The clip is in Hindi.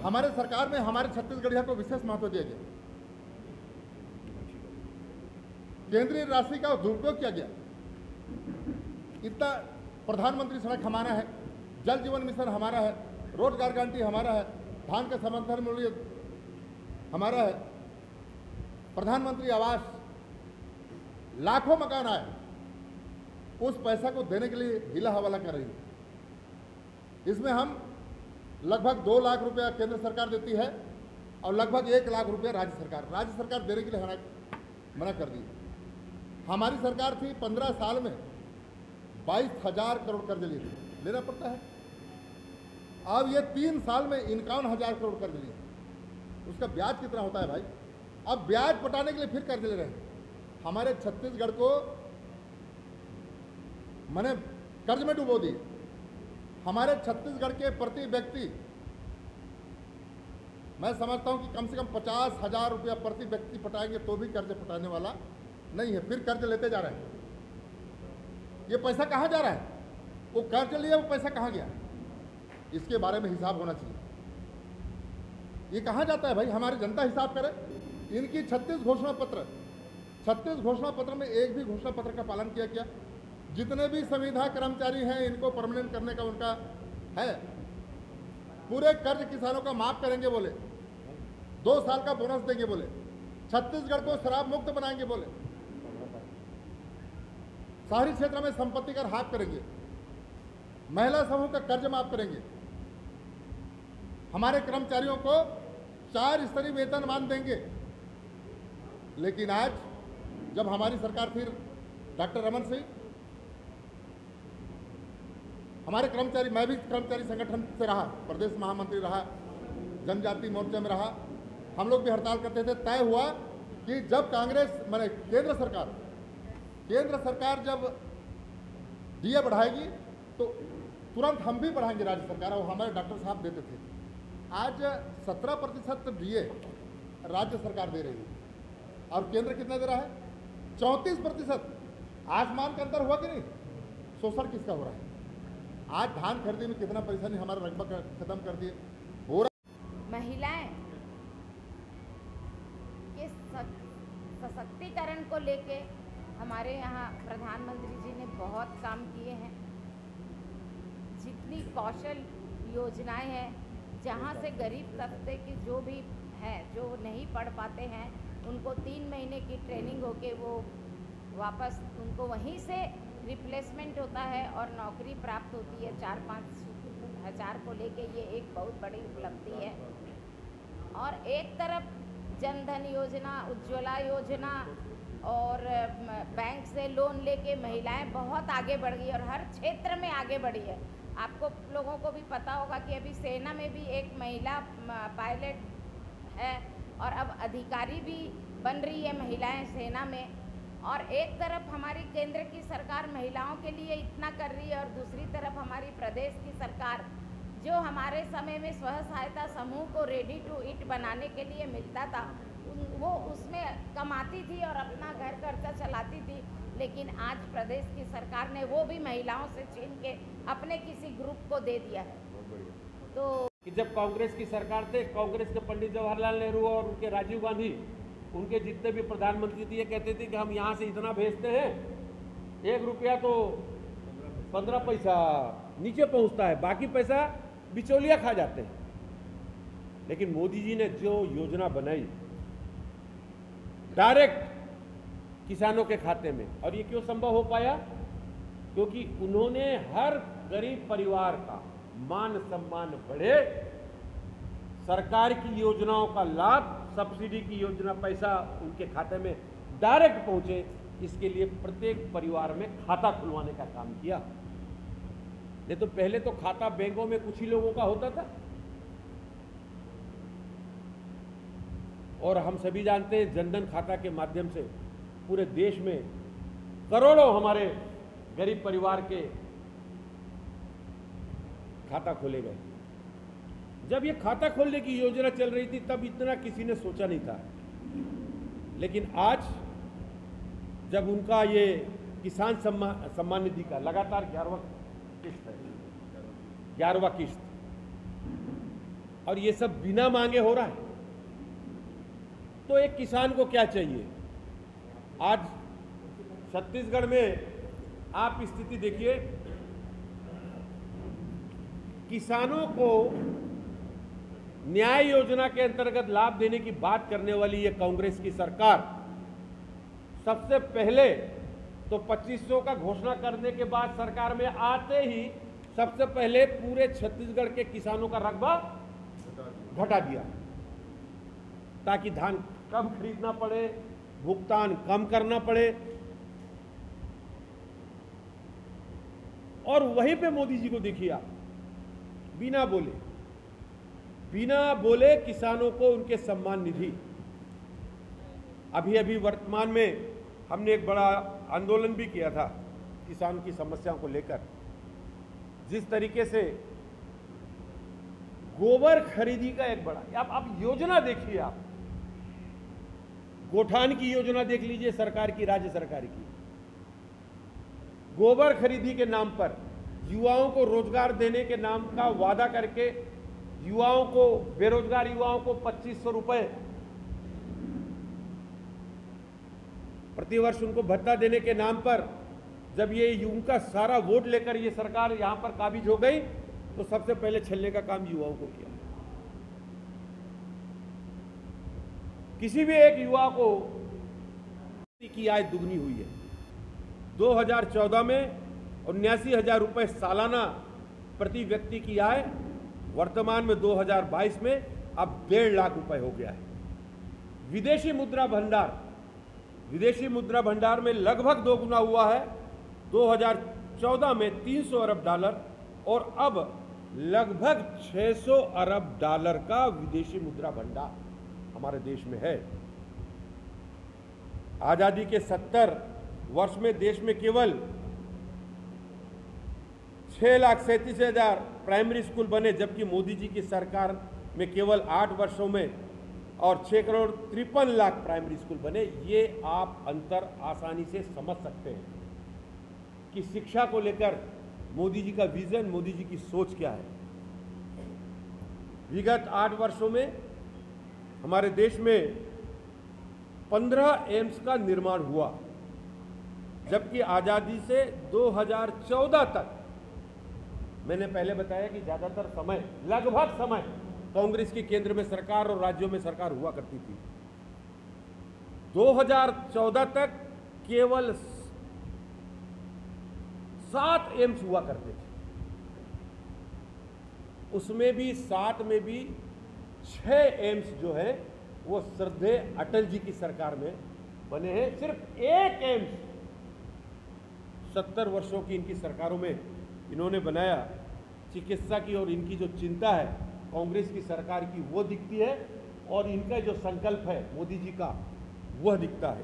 हमारे सरकार में हमारे छत्तीसगढ़िया को विशेष महत्व दिया गया। केंद्रीय राशि का दुरुपयोग किया गया। इतना प्रधानमंत्री सड़क हमारा है, जल जीवन मिशन हमारा है, रोजगार गारंटी हमारा है, धान का समर्थन मूल्य हमारा है, प्रधानमंत्री आवास, लाखों मकान आए। उस पैसा को देने के लिए हिला हवाला कर रही है। इसमें हम लगभग 2 लाख रुपया केंद्र सरकार देती है और लगभग 1 लाख रुपया राज्य सरकार देने के लिए मना कर दी। हमारी सरकार थी 15 साल में 22,000 करोड़ कर्ज लेना पड़ता है। अब ये 3 साल में 51,000 करोड़ कर्ज लिए। उसका ब्याज कितना होता है भाई? अब ब्याज पटाने के लिए फिर कर्ज ले रहे हैं। हमारे छत्तीसगढ़ को मैंने कर्ज में डुबो दी। हमारे छत्तीसगढ़ के प्रति व्यक्ति मैं समझता हूं कि कम से कम 50,000 रुपया प्रति व्यक्ति पटाएंगे तो भी कर्ज पटाने वाला नहीं है। फिर कर्ज लेते जा रहे हैं। ये पैसा कहाँ जा रहा है? वो कर्ज लिया, वो पैसा कहाँ गया? इसके बारे में हिसाब होना चाहिए। ये कहाँ जाता है भाई? हमारी जनता हिसाब करे। इनकी 36 घोषणा पत्र में एक भी घोषणा पत्र का पालन किया क्या? जितने भी संविदा कर्मचारी हैं इनको परमानेंट करने का उनका है। पूरे कर्ज किसानों का माफ करेंगे बोले, 2 साल का बोनस देंगे बोले, छत्तीसगढ़ को शराब मुक्त बनाएंगे बोले, शहरी क्षेत्र में संपत्ति कर हाफ करेंगे, महिला समूह का कर्ज माफ करेंगे, हमारे कर्मचारियों को 4 स्तरीय वेतनमान देंगे। लेकिन आज जब हमारी सरकार थी डॉक्टर रमन सिंह, हमारे कर्मचारी, मैं भी कर्मचारी संगठन से रहा, प्रदेश महामंत्री रहा, जनजाति मोर्चे में रहा, हम लोग भी हड़ताल करते थे। तय हुआ कि जब कांग्रेस माने केंद्र सरकार जब डीए बढ़ाएगी तो तुरंत हम भी बढ़ाएंगे राज्य सरकार, और हमारे डॉक्टर साहब देते थे। आज 17% डीए राज्य सरकार दे रही है और केंद्र कितना दे रहा है? 34%। आसमान का अंतर हुआ कि नहीं? शोषण किसका हो रहा है? आज धान खरीदने में कितना पैसा नहीं हमारा रकबा खत्म कर दिए हो रहा। महिलाएं के सशक्तिकरण को लेके हमारे यहाँ प्रधानमंत्री जी ने बहुत काम किए हैं। जितनी कौशल योजनाएं हैं, जहाँ से गरीब तबके की जो भी है, जो नहीं पढ़ पाते हैं, उनको 3 महीने की ट्रेनिंग होके वो वापस उनको वहीं से रिप्लेसमेंट होता है और नौकरी प्राप्त होती है। 4-5 हज़ार को लेके ये एक बहुत बड़ी उपलब्धि है। और एक तरफ जनधन योजना, उज्ज्वला योजना और बैंक से लोन लेके महिलाएं बहुत आगे बढ़ गई और हर क्षेत्र में आगे बढ़ी है। आपको लोगों को भी पता होगा कि अभी सेना में भी एक महिला पायलट है और अब अधिकारी भी बन रही है महिलाएं सेना में। और एक तरफ हमारी केंद्र की सरकार महिलाओं के लिए इतना कर रही है और दूसरी तरफ हमारी प्रदेश की सरकार जो हमारे समय में स्व सहायता समूह को रेडी टू ईट बनाने के लिए मिलता था, वो उसमें कमाती थी और अपना घर खर्चा चलाती थी। लेकिन आज प्रदेश की सरकार ने वो भी महिलाओं से छीन के अपने किसी ग्रुप को दे दिया है। तो कि जब कांग्रेस की सरकार थे, कांग्रेस के पंडित जवाहरलाल नेहरू और उनके राजीव गांधी, उनके जितने भी प्रधानमंत्री थे, ये कहते थे कि हम यहाँ से इतना भेजते हैं, 1 रुपया तो 15 पैसा नीचे पहुँचता है, बाकी पैसा बिचौलिया खा जाते हैं। लेकिन मोदी जी ने जो योजना बनाई डायरेक्ट किसानों के खाते में, और ये क्यों संभव हो पाया? क्योंकि उन्होंने हर गरीब परिवार का मान सम्मान बढ़े, सरकार की योजनाओं का लाभ, सब्सिडी की योजना पैसा उनके खाते में डायरेक्ट पहुंचे, इसके लिए प्रत्येक परिवार में खाता खुलवाने का काम किया। नहीं तो पहले तो खाता बैंकों में कुछ ही लोगों का होता था। और हम सभी जानते हैं जनधन खाता के माध्यम से पूरे देश में करोड़ों हमारे गरीब परिवार के खाता खोले गए। जब ये खाता खोलने की योजना चल रही थी तब इतना किसी ने सोचा नहीं था। लेकिन आज जब उनका ये किसान सम्मान निधि का लगातार 11वां किस्त है, 11वां किस्त, और ये सब बिना मांगे हो रहा है। तो एक किसान को क्या चाहिए? आज छत्तीसगढ़ में आप स्थिति देखिए, किसानों को न्याय योजना के अंतर्गत लाभ देने की बात करने वाली ये कांग्रेस की सरकार सबसे पहले तो 2500 का घोषणा करने के बाद सरकार में आते ही सबसे पहले पूरे छत्तीसगढ़ के किसानों का रकबा घटा दिया ताकि धान कम खरीदना पड़े, भुगतान कम करना पड़े। और वहीं पे मोदी जी को देखिए आप, बिना बोले किसानों को उनके सम्मान निधि। अभी वर्तमान में हमने एक बड़ा आंदोलन भी किया था किसान की समस्याओं को लेकर। जिस तरीके से गोबर खरीदी का एक बड़ा, आप योजना देखिए, आप गोठान की योजना देख लीजिए सरकार की, राज्य सरकार की। गोबर खरीदी के नाम पर युवाओं को रोजगार देने के नाम का वादा करके युवाओं को, बेरोजगार युवाओं को 2500 रुपए प्रतिवर्ष उनको भत्ता देने के नाम पर जब ये उनका सारा वोट लेकर ये सरकार यहां पर काबिज हो गई तो सबसे पहले छलने का काम युवाओं को किया। किसी भी एक युवा को की आय दुगनी हुई है। 2014 में 79,000 रुपए सालाना प्रति व्यक्ति की आय, वर्तमान में 2022 में अब 1.5 लाख रुपए हो गया है। विदेशी मुद्रा भंडार में लगभग दोगुना हुआ है। 2014 में 300 अरब डॉलर और अब लगभग 600 अरब डॉलर का विदेशी मुद्रा भंडार हमारे देश में है। आजादी के 70 वर्ष में देश में केवल 6,37,000 प्राइमरी स्कूल बने, जबकि मोदी जी की सरकार में केवल 8 वर्षों में और 6,53,00,000 प्राइमरी स्कूल बने। ये आप अंतर आसानी से समझ सकते हैं कि शिक्षा को लेकर मोदी जी का विजन, मोदी जी की सोच क्या है। विगत 8 वर्षों में हमारे देश में 15 एम्स का निर्माण हुआ, जबकि आजादी से 2014 तक, मैंने पहले बताया कि ज्यादातर समय, लगभग समय कांग्रेस की केंद्र में सरकार और राज्यों में सरकार हुआ करती थी। 2014 तक केवल 7 एम्स हुआ करते थे, उसमें भी 7 में भी 6 एम्स जो है वो श्रद्धेय अटल जी की सरकार में बने हैं। सिर्फ 1 एम्स 70 वर्षों की इनकी सरकारों में इन्होंने बनाया। चिकित्सा की और इनकी जो चिंता है कांग्रेस की सरकार की वो दिखती है और इनका जो संकल्प है मोदी जी का वह दिखता है।